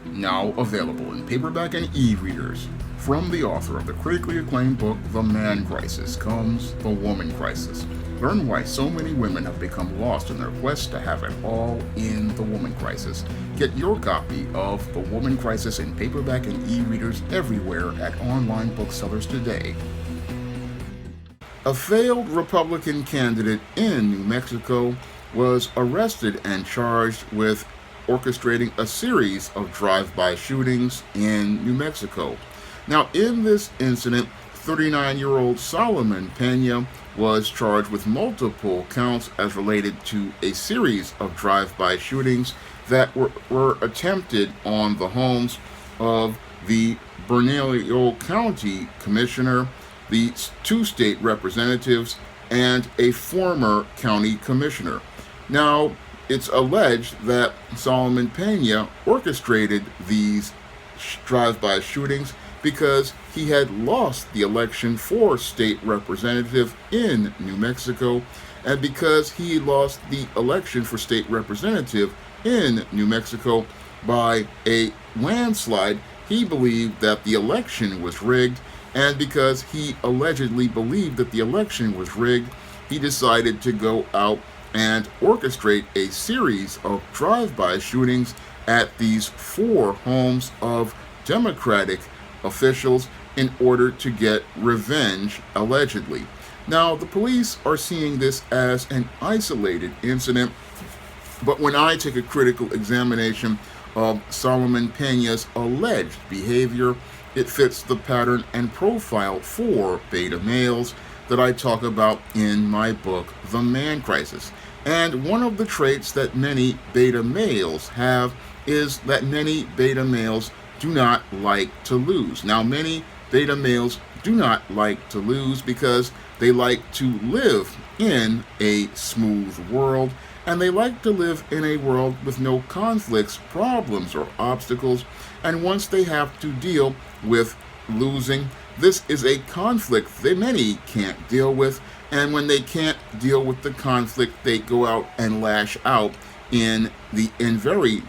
Now available in paperback and e-readers. From the author of the critically acclaimed book The Man Crisis comes The Woman Crisis. Learn why so many women have become lost in their quest to have it all in The Woman Crisis. Get your copy of The Woman Crisis in paperback and e-readers everywhere at online booksellers today. A failed Republican candidate in New Mexico was arrested and charged with orchestrating a series of drive-by shootings in New Mexico. Now, in this incident, 39-year-old Solomon Pena was charged with multiple counts as related to a series of drive-by shootings that were attempted on the homes of the Bernalillo County Commissioner, the two state representatives, and a former county commissioner. Now, it's alleged that Solomon Pena orchestrated these drive-by shootings because he had lost the election for state representative in New Mexico, and because he lost the election for state representative in New Mexico by a landslide, he believed that the election was rigged, and because he allegedly believed that the election was rigged, he decided to go out and orchestrate a series of drive-by shootings at these 4 homes of Democratic officials in order to get revenge, allegedly. Now, the police are seeing this as an isolated incident, but when I take a critical examination of Solomon Pena's alleged behavior, it fits the pattern and profile for beta males that I talk about in my book, The Man Crisis. And one of the traits that many beta males have is that many beta males do not like to lose. Now, many beta males do not like to lose because they like to live in a smooth world, and they like to live in a world with no conflicts, problems, or obstacles. And once they have to deal with losing, this is a conflict that many can't deal with, and when they can't deal with the conflict, they go out and lash out in very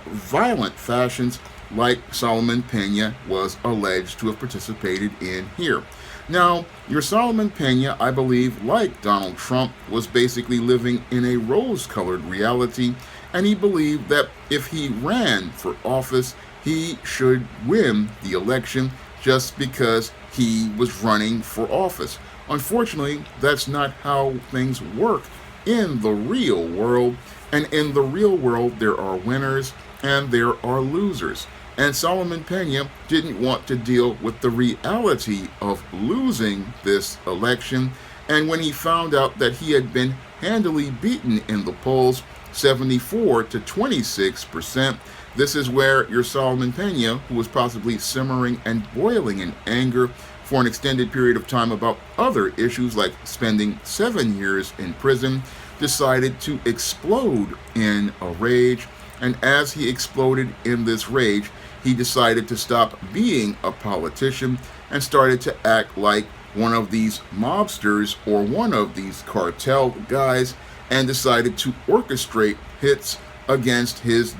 violent fashions, like Solomon Pena was alleged to have participated in here. Now, your Solomon Pena, I believe, like Donald Trump, was basically living in a rose-colored reality, and he believed that if he ran for office, he should win the election just because he was running for office. Unfortunately, that's not how things work in the real world, and in the real world, there are winners and there are losers. And Solomon Pena didn't want to deal with the reality of losing this election. And when he found out that he had been handily beaten in the polls, 74 to 26%, this is where your Solomon Pena, who was possibly simmering and boiling in anger for an extended period of time about other issues like spending 7 years in prison, decided to explode in a rage. And as he exploded in this rage, he decided to stop being a politician and started to act like one of these mobsters or one of these cartel guys, and decided to orchestrate hits against his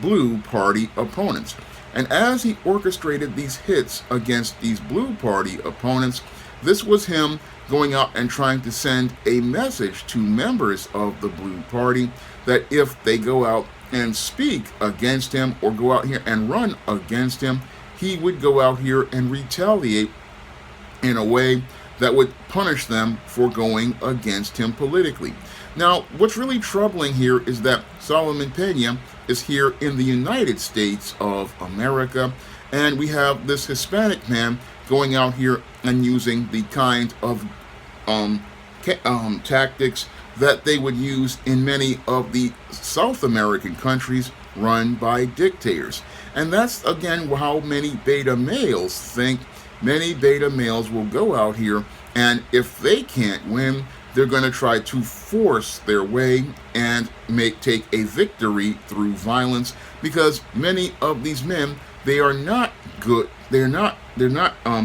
blue party opponents. And as he orchestrated these hits against these blue party opponents, this was him going out and trying to send a message to members of the blue party that if they go out and speak against him or go out here and run against him, he would go out here and retaliate in a way that would punish them for going against him politically. Now, what's really troubling here is that Solomon Pena is here in the United States of America, and we have this Hispanic man going out here and using the kind of tactics that they would use in many of the South American countries run by dictators. And that's, again, how many beta males think. Many beta males will go out here, and if they can't win, they're going to try to force their way and take a victory through violence, because many of these men, they are not good. They're not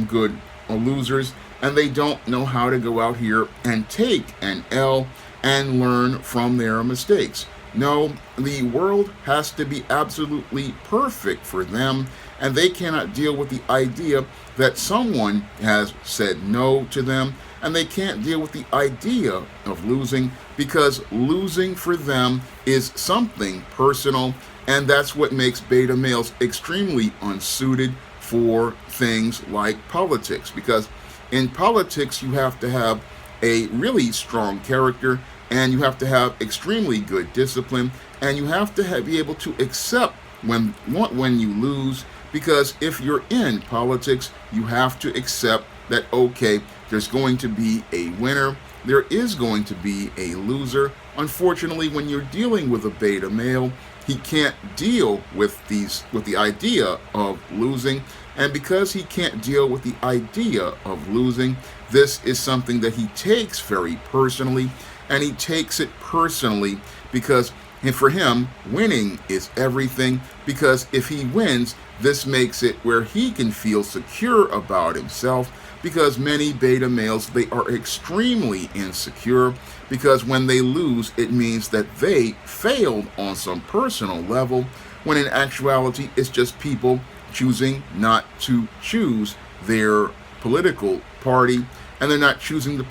good losers, and they don't know how to go out here and take an L and learn from their mistakes. No, the world has to be absolutely perfect for them, and they cannot deal with the idea that someone has said no to them, and they can't deal with the idea of losing, because losing for them is something personal, and that's what makes beta males extremely unsuited for things like politics. Because in politics, you have to have a really strong character, and you have to have extremely good discipline, and you have to be able to accept when you lose, because if you're in politics, you have to accept that, okay, there's going to be a winner, there is going to be a loser. Unfortunately, when you're dealing with a beta male, he can't deal with the idea of losing, and because he can't deal with the idea of losing, this is something that he takes very personally, and he takes it personally because for him, winning is everything, because if he wins, this makes it where he can feel secure about himself, because many beta males, they are extremely insecure, because when they lose, it means that they failed on some personal level, when in actuality, it's just people choosing not to choose their political party, and they're not choosing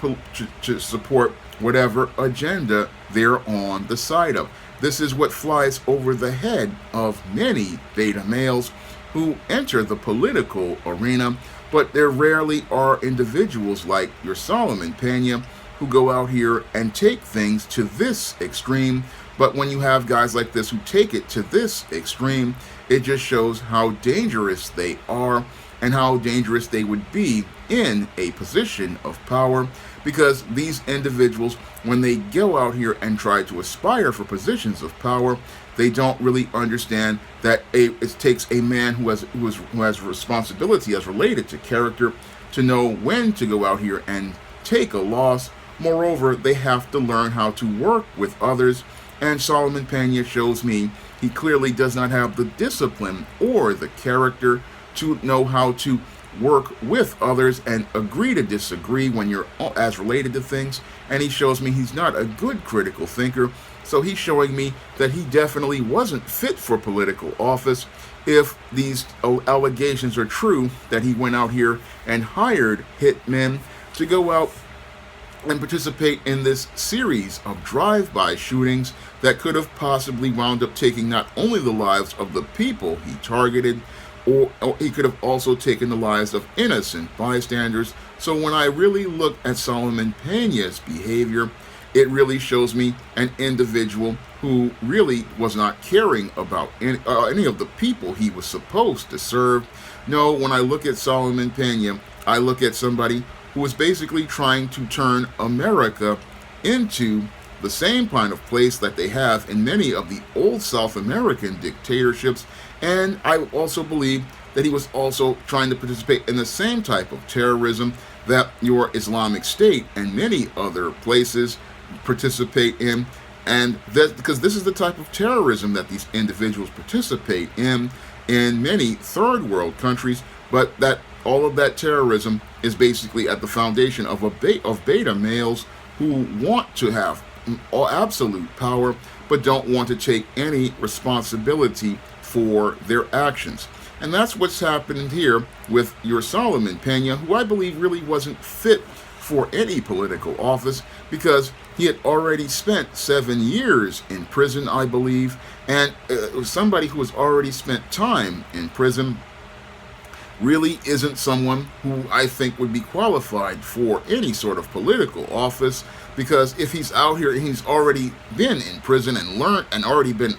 to support whatever agenda they're on the side of. This is what flies over the head of many beta males who enter the political arena, but there rarely are individuals like your Solomon Pena who go out here and take things to this extreme. But when you have guys like this who take it to this extreme, it just shows how dangerous they are and how dangerous they would be in a position of power, because these individuals, when they go out here and try to aspire for positions of power, they don't really understand that it takes a man who has responsibility as related to character to know when to go out here and take a loss. Moreover, they have to learn how to work with others, and Solomon Pena shows me he clearly does not have the discipline or the character to know how to work with others and agree to disagree when you're as related to things. And he shows me he's not a good critical thinker, so he's showing me that he definitely wasn't fit for political office if these allegations are true, that he went out here and hired hitmen to go out and participate in this series of drive-by shootings that could have possibly wound up taking not only the lives of the people he targeted, or he could have also taken the lives of innocent bystanders. So when I really look at Solomon Pena's behavior, it really shows me an individual who really was not caring about any of the people he was supposed to serve. No, when I look at Solomon Pena, I look at somebody who was basically trying to turn America into the same kind of place that they have in many of the old South American dictatorships. And I also believe that he was also trying to participate in the same type of terrorism that your Islamic State and many other places participate in. And that, because this is the type of terrorism that these individuals participate in many third world countries, but that all of that terrorism is basically at the foundation of beta males who want to have absolute power, but don't want to take any responsibility for their actions. And that's what's happened here with your Solomon Pena, who I believe really wasn't fit for any political office, because he had already spent 7 years in prison, I believe, and somebody who has already spent time in prison really isn't someone who I think would be qualified for any sort of political office, because if he's out here and he's already been in prison and learned and already been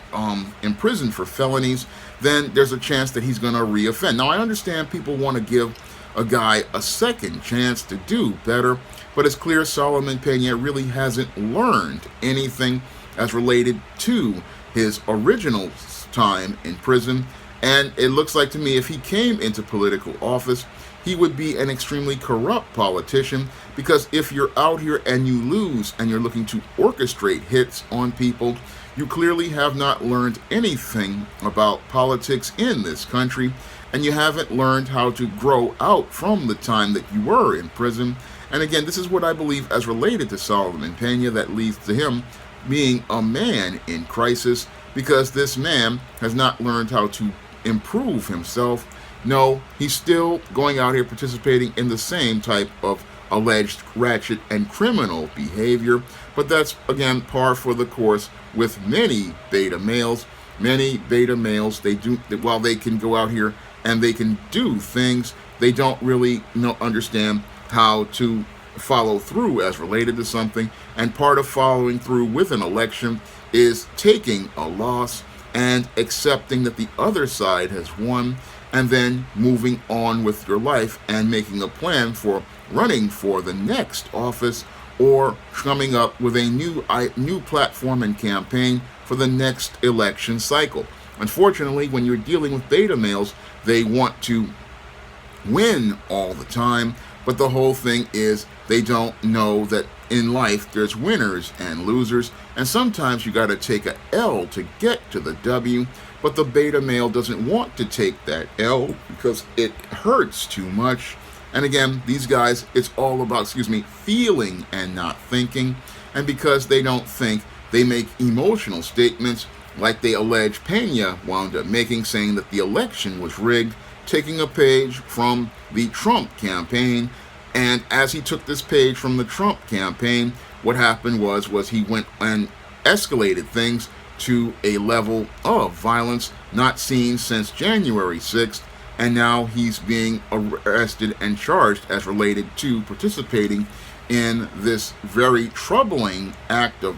imprisoned for felonies, then there's a chance that he's going to reoffend. Now, I understand people want to give a guy a second chance to do better, but it's clear Solomon Pena really hasn't learned anything as related to his original time in prison. And it looks like to me if he came into political office, he would be an extremely corrupt politician, because if you're out here and you lose and you're looking to orchestrate hits on people, you clearly have not learned anything about politics in this country, and you haven't learned how to grow out from the time that you were in prison. And again, this is what I believe as related to Solomon Pena that leads to him being a man in crisis because this man has not learned how to improve himself. No, he's still going out here participating in the same type of alleged ratchet and criminal behavior. But that's, again, par for the course with many beta males. Many beta males, while they can go out here and they can do things, they don't really understand how to follow through as related to something. And part of following through with an election is taking a loss and accepting that the other side has won, and then moving on with your life and making a plan for running for the next office or coming up with a new platform and campaign for the next election cycle. Unfortunately, when you're dealing with beta males, they want to win all the time, but the whole thing is they don't know that in life there's winners and losers, and sometimes you got to take a L to get to the W. But the beta male doesn't want to take that L because it hurts too much. And again, these guys, it's all about, feeling and not thinking. And because they don't think, they make emotional statements like they allege Pena wound up making, saying that the election was rigged, taking a page from the Trump campaign. And as he took this page from the Trump campaign, what happened was he went and escalated things to a level of violence not seen since January 6th, and now he's being arrested and charged as related to participating in this very troubling act of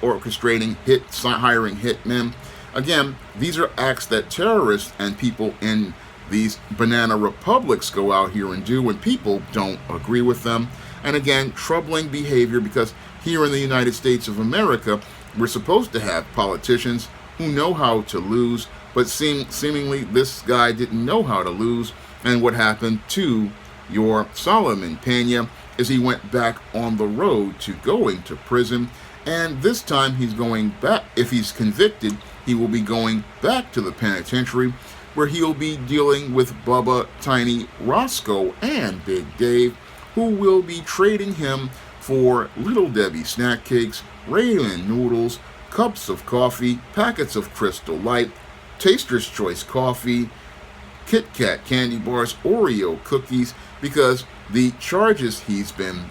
orchestrating hiring hitmen. Again, these are acts that terrorists and people in these banana republics go out here and do when people don't agree with them. And again, troubling behavior, because here in the United States of America, we're supposed to have politicians who know how to lose, but seemingly this guy didn't know how to lose. And what happened to your Solomon Pena is he went back on the road to going to prison. And this time he's going back. If he's convicted, he will be going back to the penitentiary, where he'll be dealing with Bubba, Tiny, Roscoe, and Big Dave, who will be trading him for Little Debbie snack cakes, Raymond noodles, cups of coffee, packets of Crystal Light, Taster's Choice coffee, Kit Kat candy bars, Oreo cookies, because the charges he's been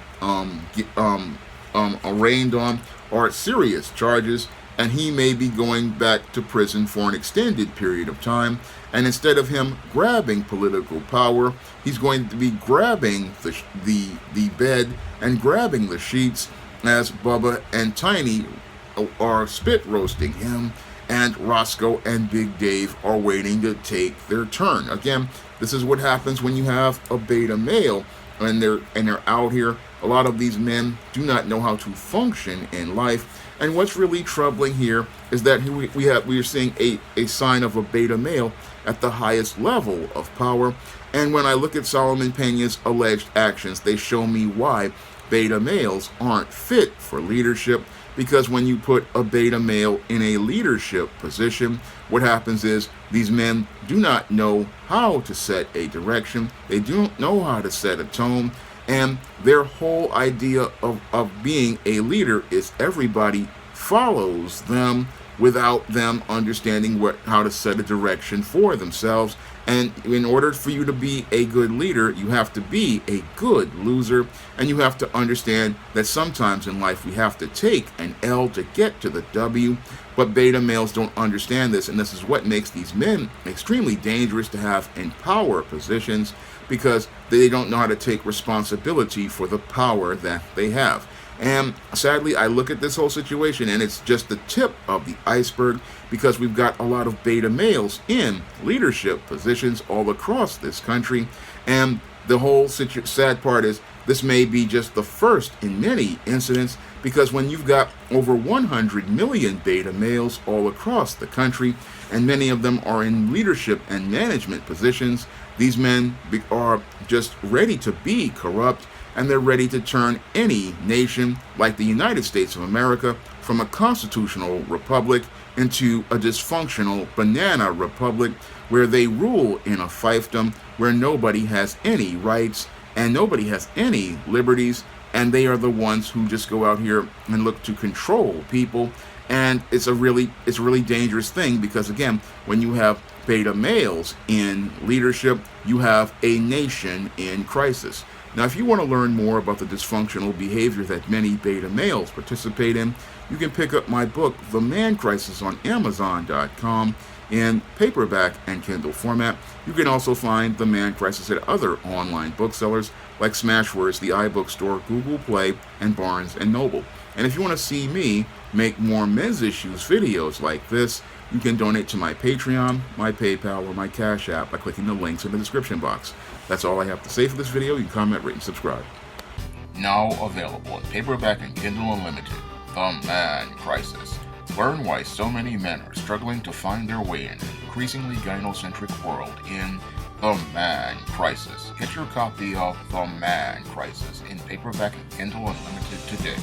arraigned on are serious charges, and he may be going back to prison for an extended period of time. And instead of him grabbing political power, he's going to be grabbing the bed and grabbing the sheets, as Bubba and Tiny are spit roasting him, and Roscoe and Big Dave are waiting to take their turn. Again, this is what happens when you have a beta male and they're out here. A lot of these men do not know how to function in life. And what's really troubling here is that we are seeing a sign of a beta male at the highest level of power. And when I look at Solomon Pena's alleged actions, they show me why beta males aren't fit for leadership. Because when you put a beta male in a leadership position, what happens is these men do not know how to set a direction. They don't know how to set a tone. And their whole idea of being a leader is everybody follows them without them understanding how to set a direction for themselves. And in order for you to be a good leader, you have to be a good loser. And you have to understand that sometimes in life we have to take an L to get to the W. But beta males don't understand this, and this is what makes these men extremely dangerous to have in power positions, because they don't know how to take responsibility for the power that they have. And sadly, I look at this whole situation and it's just the tip of the iceberg, because we've got a lot of beta males in leadership positions all across this country. And the whole sad part is this may be just the first in many incidents, because when you've got over 100 million beta males all across the country, and many of them are in leadership and management positions, these men are just ready to be corrupt, and they're ready to turn any nation like the United States of America from a constitutional republic into a dysfunctional banana republic, where they rule in a fiefdom where nobody has any rights and nobody has any liberties, and they are the ones who just go out here and look to control people. And it's a really dangerous thing, because again, when you have beta males in leadership, you have a nation in crisis. Now, if you want to learn more about the dysfunctional behavior that many beta males participate in, you can pick up my book, The Man Crisis, on Amazon.com in paperback and Kindle format. You can also find The Man Crisis at other online booksellers like Smashwords, the iBookstore, Google Play, and Barnes & Noble. And if you want to see me make more men's issues videos like this, you can donate to my Patreon, my PayPal, or my Cash App by clicking the links in the description box. That's all I have to say for this video. You can comment, rate, and subscribe. Now available in paperback and Kindle Unlimited, The Man Crisis. Learn why so many men are struggling to find their way in an increasingly gynocentric world in The Man Crisis. Get your copy of The Man Crisis in paperback and Kindle Unlimited today.